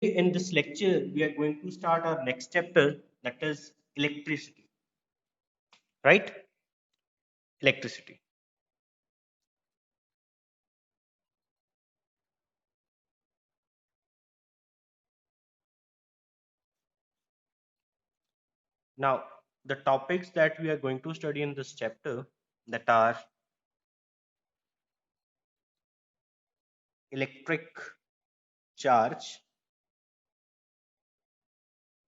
In this lecture, we are going to start our next chapter, that is electricity, right? Electricity. Now, the topics that we are going to study in this chapter that are electric charge,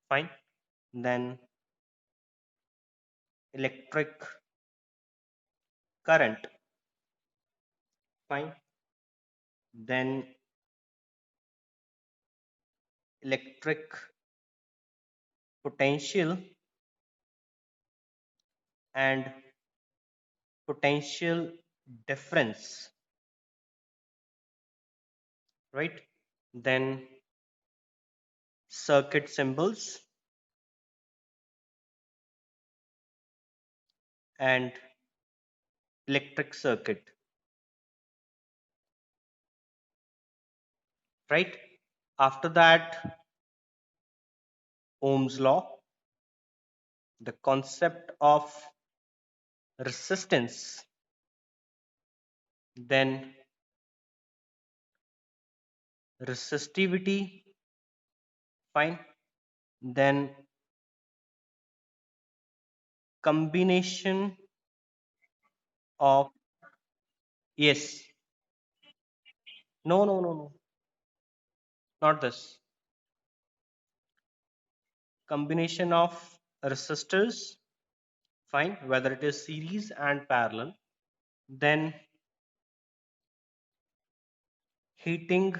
fine, then electric current, fine, then electric potential and potential difference, right? Then circuit symbols and electric circuit, right? After that, Ohm's law, the concept of resistance, then resistivity, fine, then combination of, yes, no, not this, combination of resistors, fine, whether it is series and parallel, then heating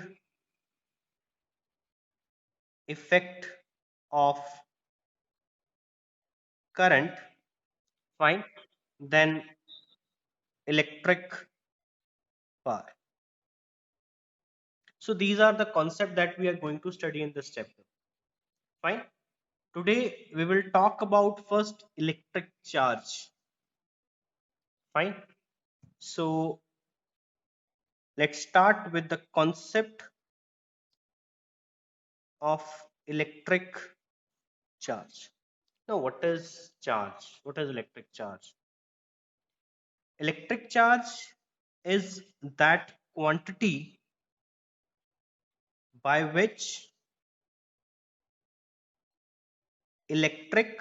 effect of current, fine, then electric power. So these are the concepts that we are going to study in this chapter. Fine. Today we will talk about first electric charge. Fine. So let's start with the concept of electric charge. Now, what is charge? What is electric charge? Electric charge is that quantity by which electric,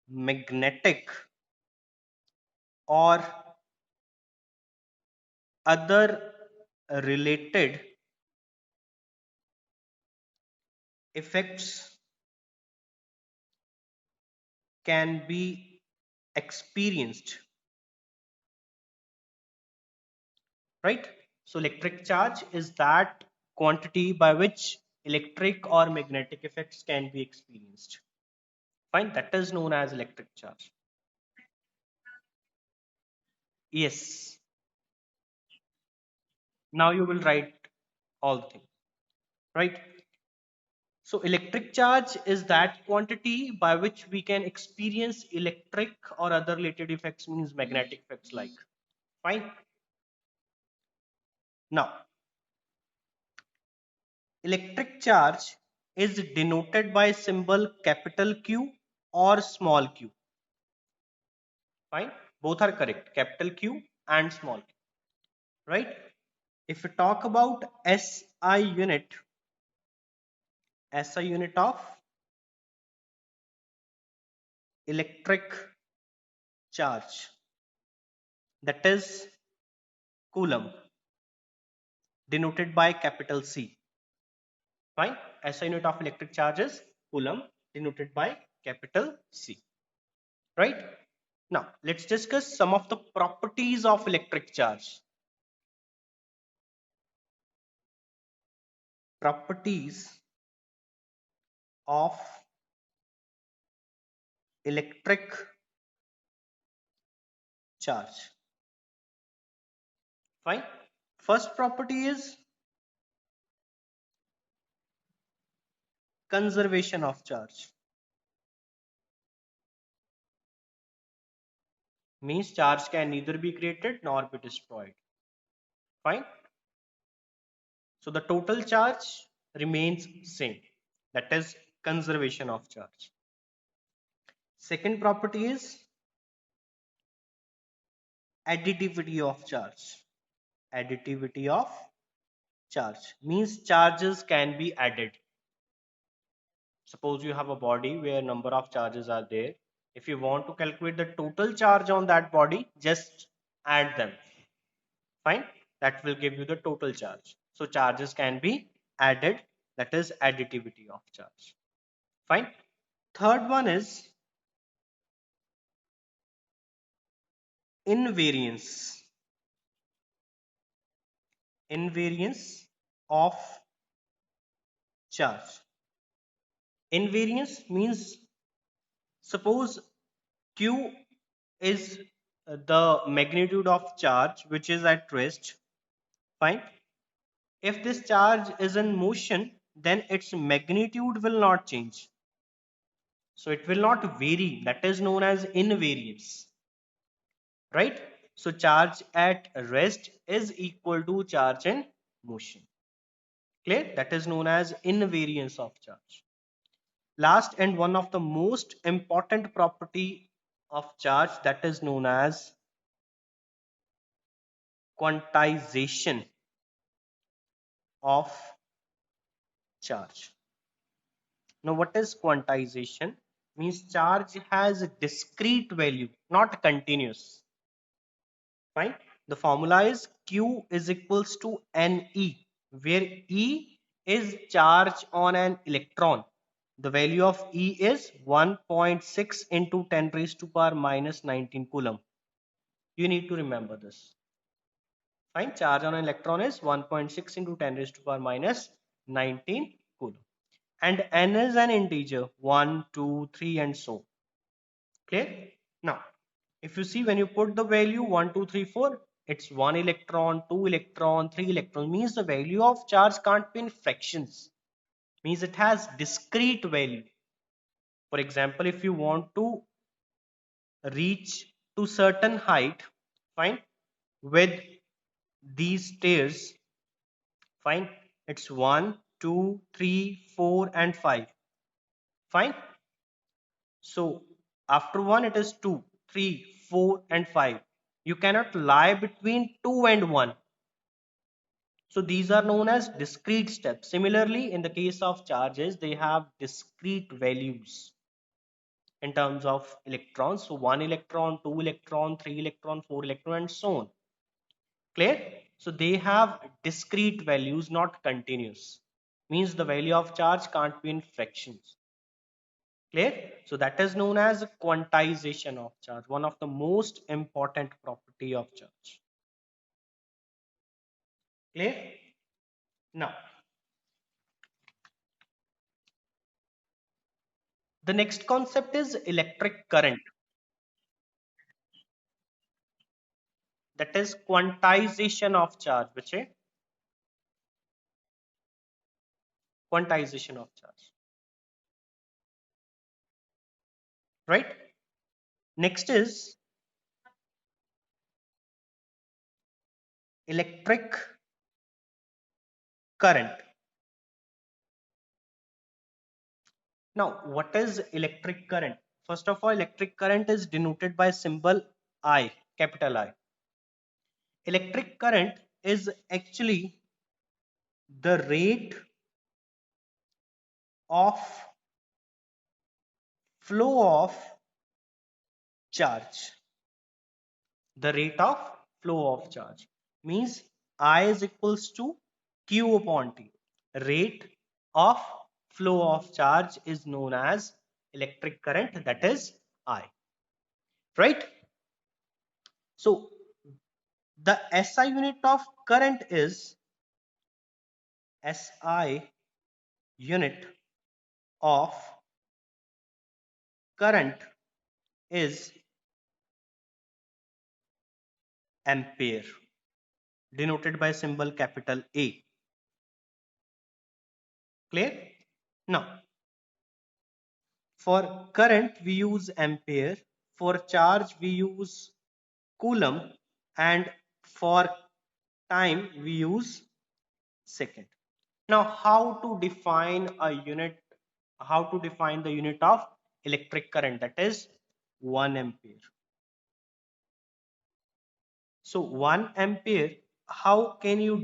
magnetic, or other related effects can be experienced, right? So electric charge is that quantity by which electric or magnetic effects can be experienced. Fine, that is known as electric charge. Yes, now you will write all the things, right? So electric charge is that quantity by which we can experience electric or other related effects, means magnetic effects like. Fine. Now, electric charge is denoted by symbol capital Q or small q. Fine. Both are correct. Capital Q and small q. Right. If we talk about SI unit, SI unit of electric charge, that is coulomb, denoted by capital C. Fine. SI unit of electric charge is coulomb, denoted by capital C. Right. Now, let's discuss some of the properties of electric charge. Properties of electric charge. Fine. First property is conservation of charge. Means charge can neither be created nor be destroyed. Fine. So the total charge remains same. That is conservation of charge. Second property is additivity of charge. Additivity of charge means charges can be added. Suppose you have a body where number of charges are there. If you want to calculate the total charge on that body, just add them. Fine. That will give you the total charge. So charges can be added. That is additivity of charge. Fine. Third one is invariance. Invariance of charge. Invariance means suppose Q is the magnitude of charge which is at rest. Fine. If this charge is in motion, then its magnitude will not change. So it will not vary. That is known as invariance. Right? So charge at rest is equal to charge in motion. Clear? That is known as invariance of charge. Last and one of the most important property of charge, that is known as quantization of charge. Now what is quantization? Means charge has a discrete value, not continuous. Fine. The formula is Q is equals to NE, where E is charge on an electron. The value of E is 1.6 into 10 raised to power minus 19 coulomb. You need to remember this. Fine. Charge on an electron is 1.6 into 10 raised to power minus 19 coulomb. And N is an integer 1, 2, 3 and so. Clear? Now, if you see when you put the value 1, 2, 3, 4, it's 1 electron, 2 electron, 3 electron. Means the value of charge can't be in fractions. Means it has discrete value. For example, if you want to reach to certain height, fine, with these stairs, fine, it's 1, 2, 3, 4 and 5. Fine. So after 1 it is 2, 3, 4 and 5. You cannot lie between 2 and 1. So these are known as discrete steps. Similarly, in the case of charges, they have discrete values in terms of electrons. So 1 electron, 2 electron, 3 electron, 4 electron and so on. Clear? So they have discrete values, not continuous. Means the value of charge can't be in fractions. Clear? So that is known as quantization of charge, one of the most important property of charge. Clear? Now, the next concept is electric current. That is quantization of charge, which is quantization of charge. Right? Next is electric current. Now, what is electric current? First of all, electric current is denoted by symbol I, capital I. Electric current is actually the rate of flow of charge. The rate of flow of charge means I is equals to Q upon T. Rate of flow of charge is known as electric current, that is I. Right? So the SI unit of current is SI unit of current is ampere, denoted by symbol capital A. Clear? Now, for current we use ampere, for charge we use coulomb, and for time we use second. Now, how to define the unit of electric current, that is 1 ampere. So 1 ampere, how can you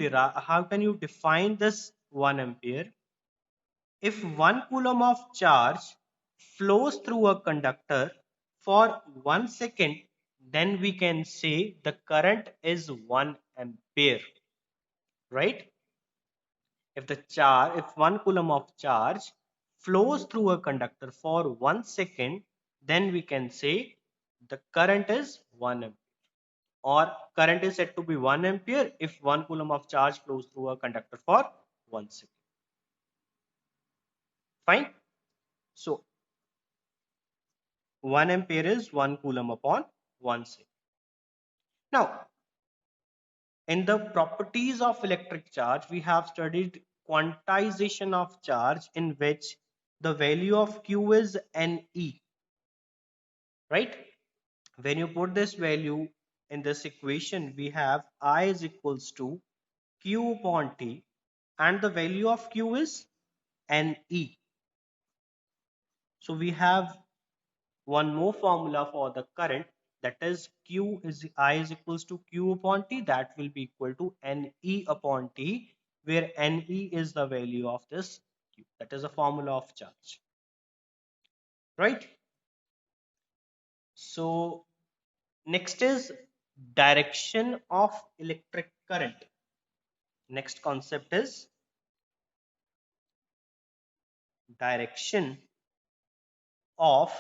define this 1 ampere? If 1 coulomb of charge flows through a conductor for 1 second, then we can say the current is 1 ampere, right? If 1 coulomb of charge flows through a conductor for 1 second, then we can say the current is 1 ampere, or current is said to be 1 ampere if 1 coulomb of charge flows through a conductor for 1 second. Fine. So 1 ampere is 1 coulomb upon 1 second. Now, in the properties of electric charge, we have studied quantization of charge, in which the value of Q is Ne, right? When you put this value in this equation, we have I is equals to Q upon T, and the value of Q is Ne. So we have one more formula for the current, that is I is equals to Q upon T, that will be equal to Ne upon T, where Ne is the value of this Q. That is a formula of charge, right? So next is direction of electric current. Next concept is direction of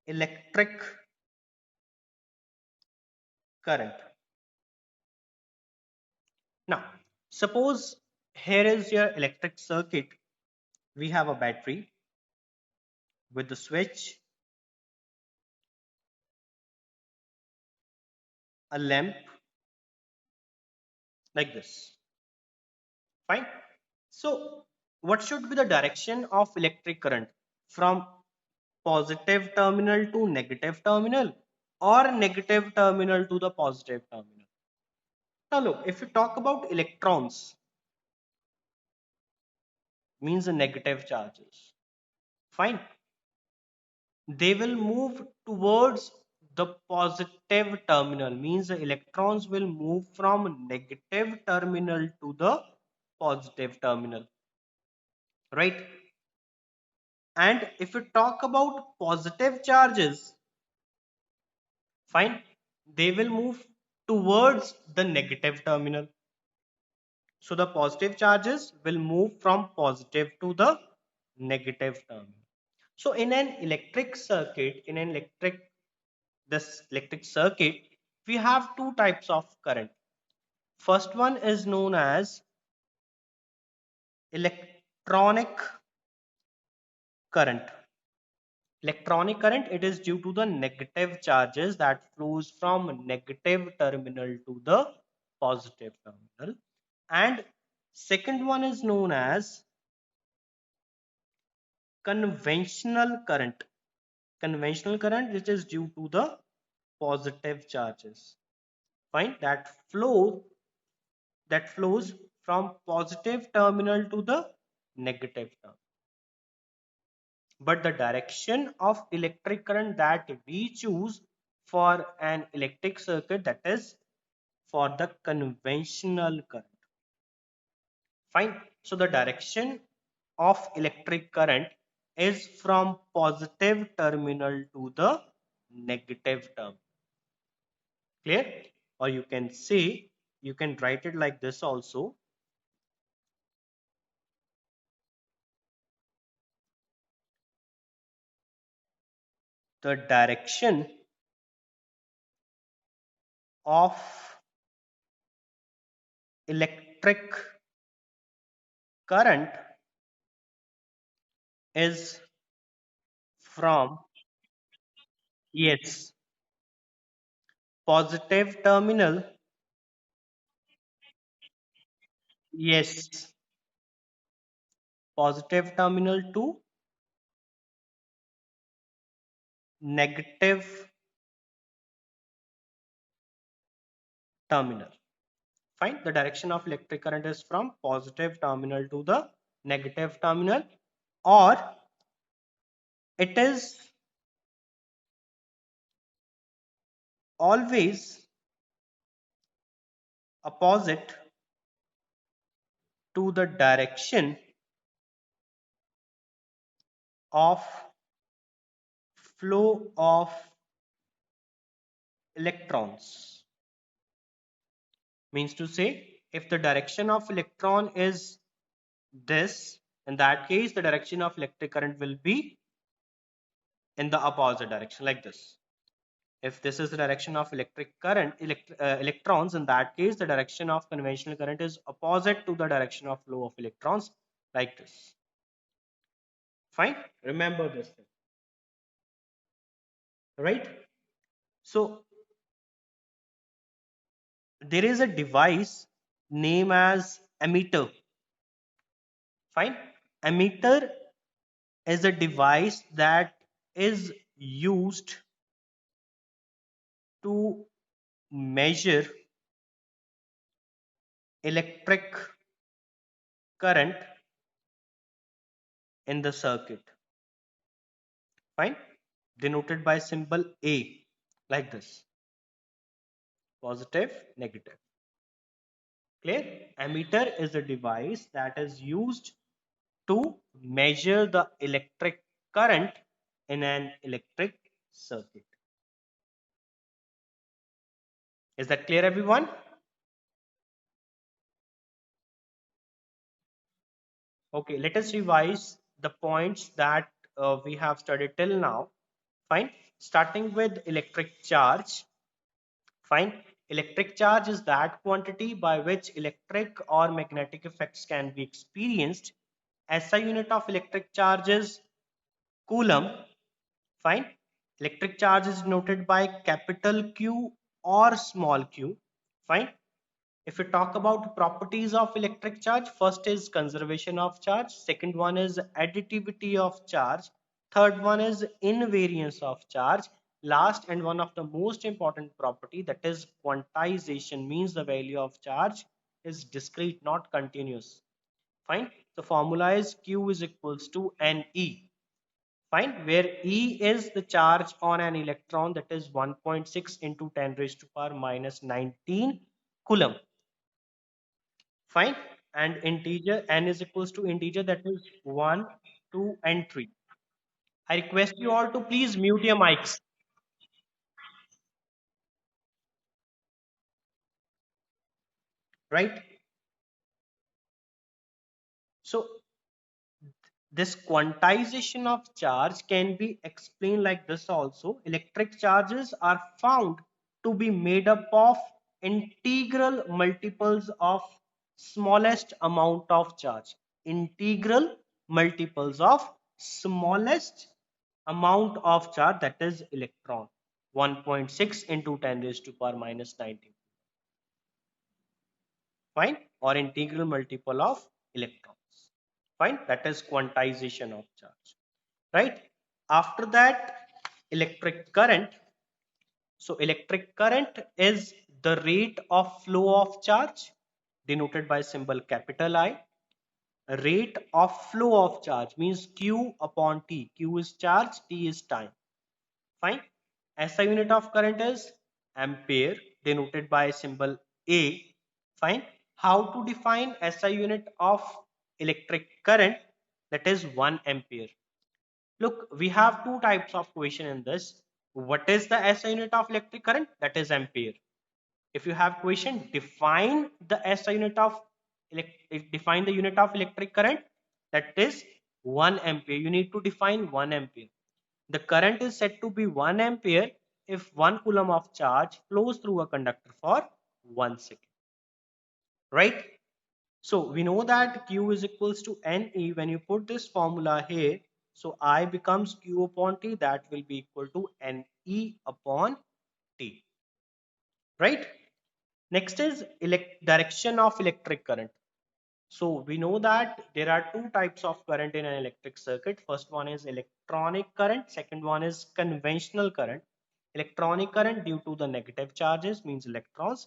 electric current. Now, suppose here is your electric circuit. We have a battery with the switch, a lamp, like this. Fine. So, what should be the direction of electric current? From positive terminal to negative terminal, or negative terminal to the positive terminal? Now look, if you talk about electrons, means the negative charges. Fine. They will move towards the positive terminal, means the electrons will move from negative terminal to the positive terminal, right? And if we talk about positive charges, fine, they will move towards the negative terminal. So the positive charges will move from positive to the negative terminal. So in an electric circuit, this electric circuit, we have two types of current. First one is known as electronic current. Electronic current, it is due to the negative charges that flows from negative terminal to the positive terminal. And second one is known as conventional current. Conventional current, which is due to the positive charges. Fine, that flows from positive terminal to the negative terminal. But the direction of electric current that we choose for an electric circuit, that is for the conventional current. Fine. So the direction of electric current is from positive terminal to the negative terminal. Clear? Or you can say, you can write it like this also. The direction of electric current is from, yes, positive terminal, yes, positive terminal to negative terminal. Fine. The direction of electric current is from positive terminal to the negative terminal, or it is always opposite to the direction of flow of electrons. Means to say, if the direction of electron is this, in that case the direction of electric current will be in the opposite direction, like this. If this is the direction of electric current, electrons, in that case the direction of conventional current is opposite to the direction of flow of electrons, like this. Fine, remember this thing, right? So there is a device named as ammeter. Fine, ammeter is a device that is used to measure electric current in the circuit. Fine, denoted by symbol A, like this: positive, negative. Clear? Ammeter is a device that is used to measure the electric current in an electric circuit. Is that clear, everyone? Okay, let us revise the points that we have studied till now. Fine. Starting with electric charge. Fine. Electric charge is that quantity by which electric or magnetic effects can be experienced. SI unit of electric charge is coulomb. Fine. Electric charge is denoted by capital Q or small q. Fine. If we talk about properties of electric charge, first is conservation of charge, second one is additivity of charge, third one is invariance of charge, last and one of the most important property, that is quantization, means the value of charge is discrete, not continuous. Fine. The formula is Q is equals to NE. Fine, where E is the charge on an electron, that is 1.6 into 10 raised to power minus 19 coulomb. Fine, and integer n is equals to integer, that is 1, 2 and 3. I request you all to please mute your mics. Right, so this quantization of charge can be explained like this also: electric charges are found to be made up of integral multiples of smallest amount of charge. Integral multiples of smallest amount of charge, that is electron, 1.6 into 10 raised to power minus 19. Fine, or integral multiple of electrons. Fine, that is quantization of charge. Right, after that, electric current. So electric current is the rate of flow of charge, denoted by symbol capital I. Rate of flow of charge means Q upon T. Q is charge, T is time. Fine. SI unit of current is ampere, denoted by symbol A. Fine. How to define SI unit of electric current? That is 1 ampere. Look, we have two types of question in this. What is the SI unit of electric current? That is ampere. If you have question, define the SI unit of define the unit of electric current. That is 1 ampere. You need to define 1 ampere. The current is said to be 1 ampere if 1 coulomb of charge flows through a conductor for 1 second. Right? So we know that Q is equals to NE. When you put this formula here, so I becomes Q upon T, that will be equal to NE upon T. Right? Next is direction of electric current. So we know that there are two types of current in an electric circuit. First one is electronic current. Second one is conventional current. Electronic current, due to the negative charges, means electrons.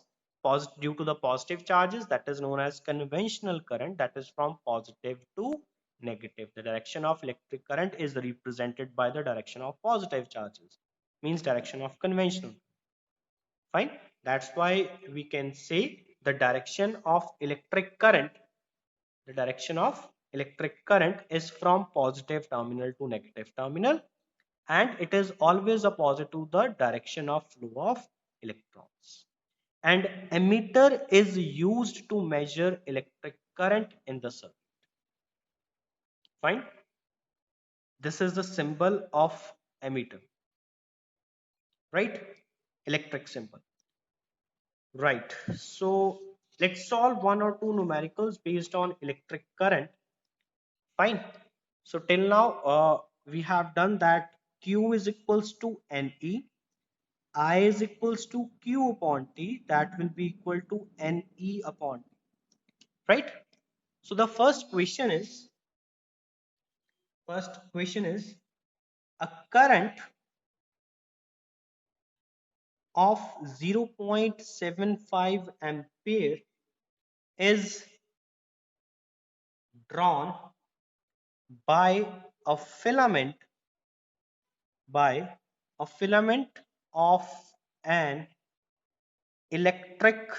due to the positive charges, that is known as conventional current, that is from positive to negative. The direction of electric current is represented by the direction of positive charges, means direction of conventional. Fine. That's why we can say the direction of electric current, the direction of electric current is from positive terminal to negative terminal, and it is always opposite to the direction of flow of electrons. And ammeter is used to measure electric current in the circuit. Fine. This is the symbol of ammeter, right? Electric symbol. Right. So let's solve one or two numericals based on electric current. Fine. So till now, we have done that Q is equals to NE, I is equals to Q upon T, that will be equal to NE upon T. Right. So the first question is a current of 0.75 ampere is drawn by a filament by a filament of an electric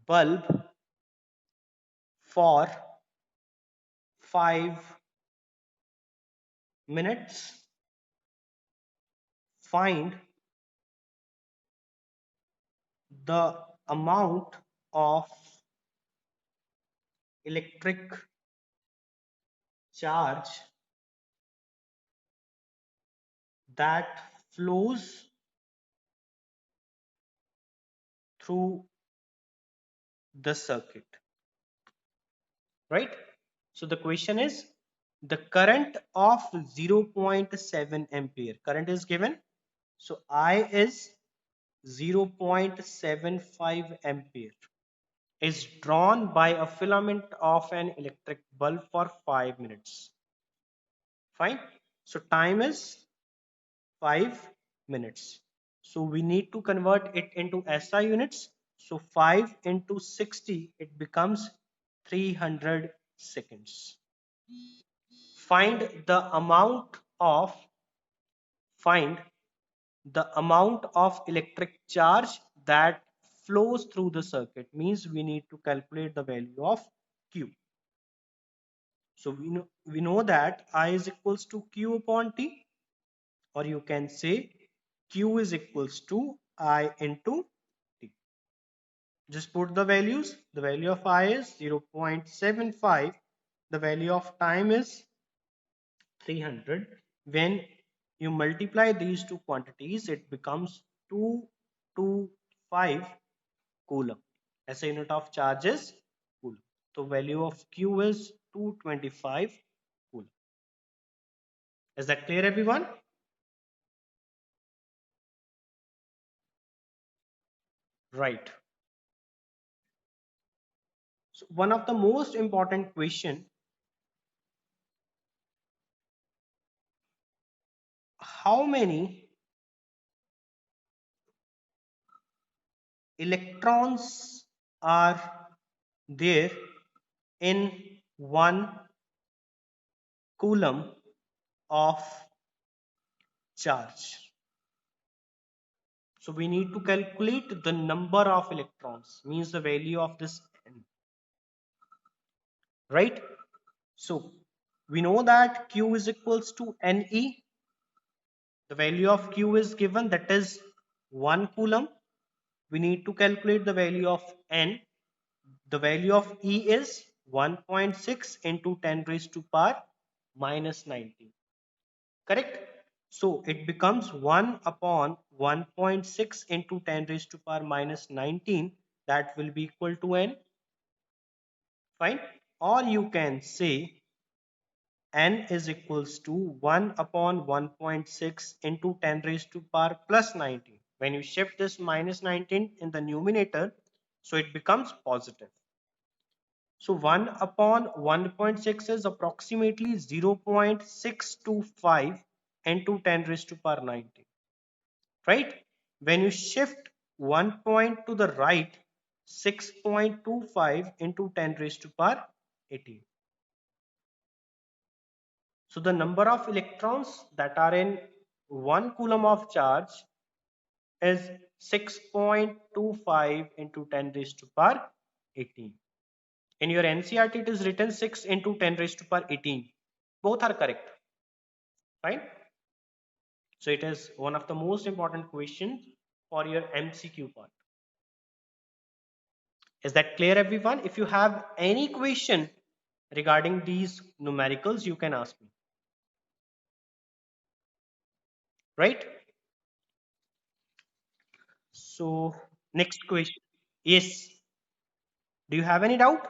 bulb for 5 minutes. Find the amount of electric charge that flows through the circuit, right? So the question is the current of 0.7 ampere. Current is given. So I is 0.75 ampere is drawn by a filament of an electric bulb for 5 minutes. Fine. So time is 5 minutes. So we need to convert it into SI units. So 5 into 60, it becomes 300 seconds. Find the amount of find the amount of electric charge that flows through the circuit, means we need to calculate the value of Q. So we know that I is equals to Q upon T, or you can say Q is equals to I into T. Just put the values. The value of I is 0.75. The value of time is 300. When you multiply these two quantities, it becomes 225 coulomb. SI unit of charge is coulomb. So value of Q is 225 coulomb. Is that clear, everyone? Right. So one of the most important question, how many electrons are there in 1 coulomb of charge? So we need to calculate the number of electrons, means the value of this n, right? So we know that Q is equals to NE. The value of Q is given, that is 1 coulomb. We need to calculate the value of N. The value of E is 1.6 into 10 raised to power minus 19. Correct? So it becomes 1 upon 1.6 into 10 raised to power minus 19. That will be equal to N. Fine. Or you can say N is equals to 1 upon 1.6 into 10 raised to power plus 19. When you shift this minus 19 in the numerator, so it becomes positive. So 1 upon 1.6 is approximately 0.625 into 10 raised to power 19. Right? When you shift 1 point to the right, 6.25 into 10 raised to power 18. So the number of electrons that are in 1 coulomb of charge is 6.25 into 10 raised to power 18. In your NCERT, it is written 6 into 10 raised to power 18. Both are correct. Fine. So it is one of the most important questions for your MCQ part. Is that clear, everyone? If you have any question regarding these numericals, you can ask me. Right? So next question. Yes. Do you have any doubt?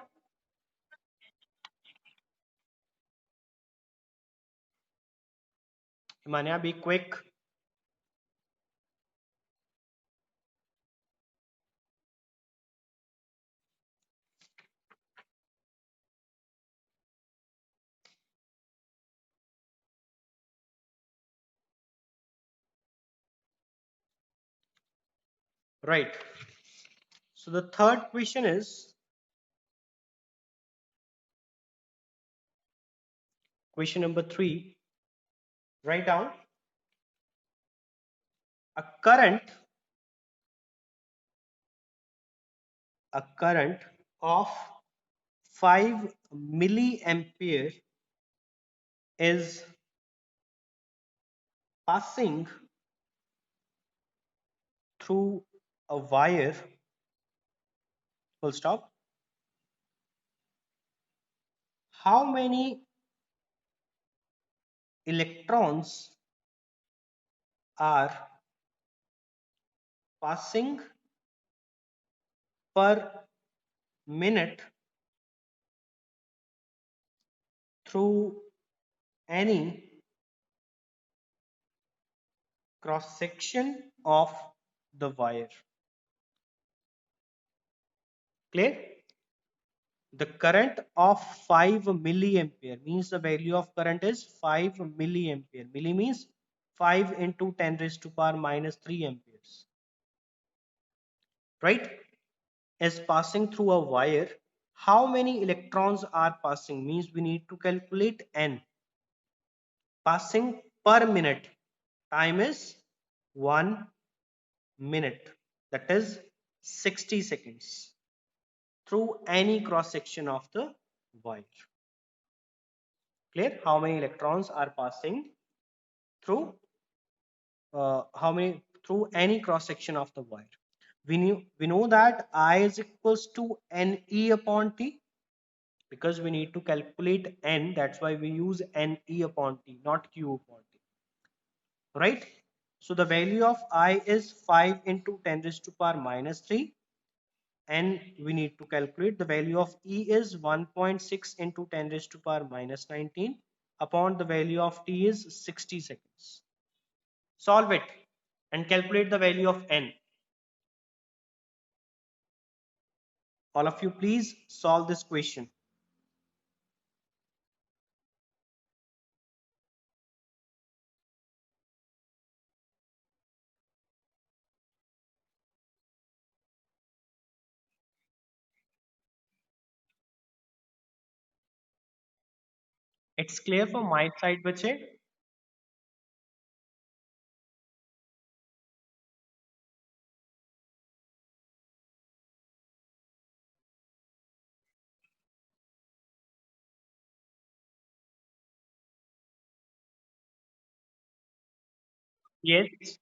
Manya, be quick. Right. So the third question is question number 3. Write down a current of 5 milliampere is passing through a wire, full stop. How many electrons are passing per minute through any cross section of the wire? Clear? The current of 5 milliampere means the value of current is 5 milliampere. Milli means 5 into 10 raised to power minus 3 amperes. Right? Is passing through a wire. How many electrons are passing? Means we need to calculate N. Passing per minute. Time is 1 minute. That is 60 seconds. Through any cross section of the wire. Clear? How many electrons are passing through through any cross section of the wire? We know that I is equals to Ne upon T, because we need to calculate N. That's why we use Ne upon T, not Q upon T. Right? So the value of I is 5 into 10 raised to power minus 3. And we need to calculate the value of E is 1.6 into 10 raised to power minus 19 upon the value of T is 60 seconds. Solve it and calculate the value of N. All of you, please solve this question. It's clear from my side, bache. Yes.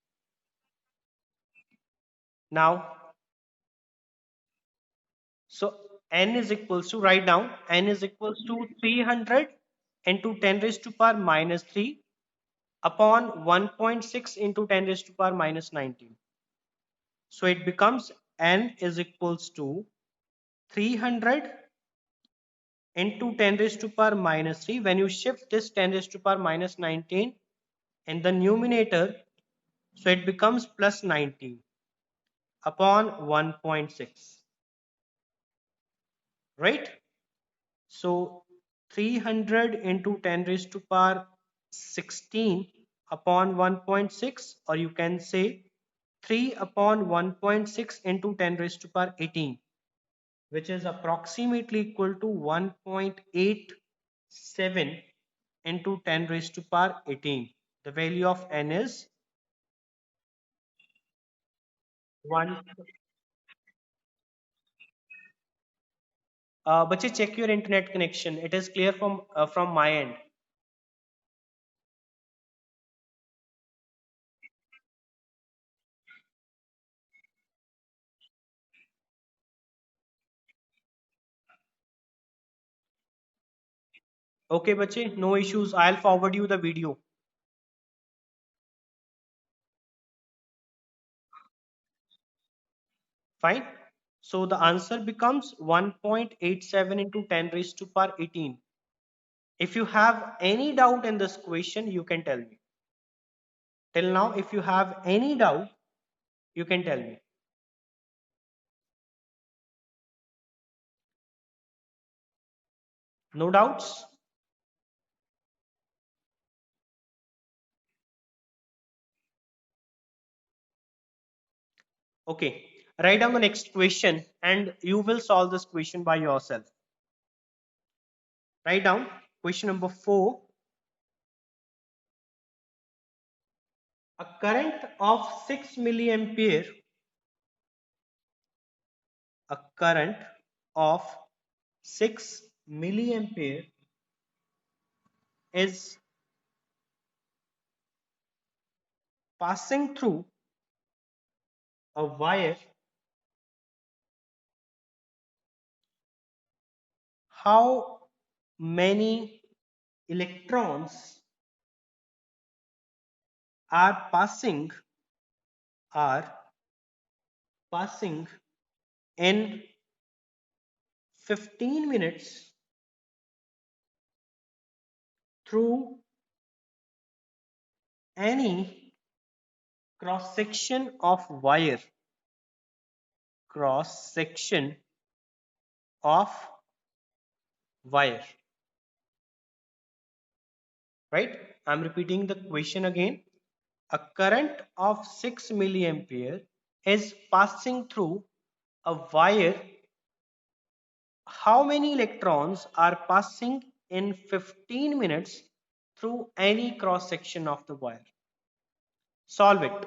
Now, so N is equals to, write down, N is equals to 300 into 10 raised to power minus 3 upon 1.6 into 10 raised to power minus 19. So it becomes N is equals to 300 into 10 raised to power minus 3. When you shift this 10 raised to power minus 19 in the numerator, so it becomes plus 19 upon 1.6. Right? So 300 into 10 raised to power 16 upon 1.6, or you can say 3 upon 1.6 into 10 raised to power 18, which is approximately equal to 1.87 into 10 raised to power 18. The value of n is 1. Bache, check your internet connection. It is clear from my end. Okay, bache, no issues. I'll forward you the video. Fine. So the answer becomes 1.87 into 10 raised to power 18. If you have any doubt in this question, you can tell me. Till now, if you have any doubt, you can tell me. No doubts? Okay. Write down the next question and you will solve this question by yourself. Write down question number 4. A current of 6 milliampere, a current of 6 milliampere is passing through a wire. How many electrons are are passing in 15 minutes through any cross section of wire, cross section of wire, right? I'm repeating the question again. A current of 6 milliampere is passing through a wire. How many electrons are passing in 15 minutes through any cross section of the wire? Solve it.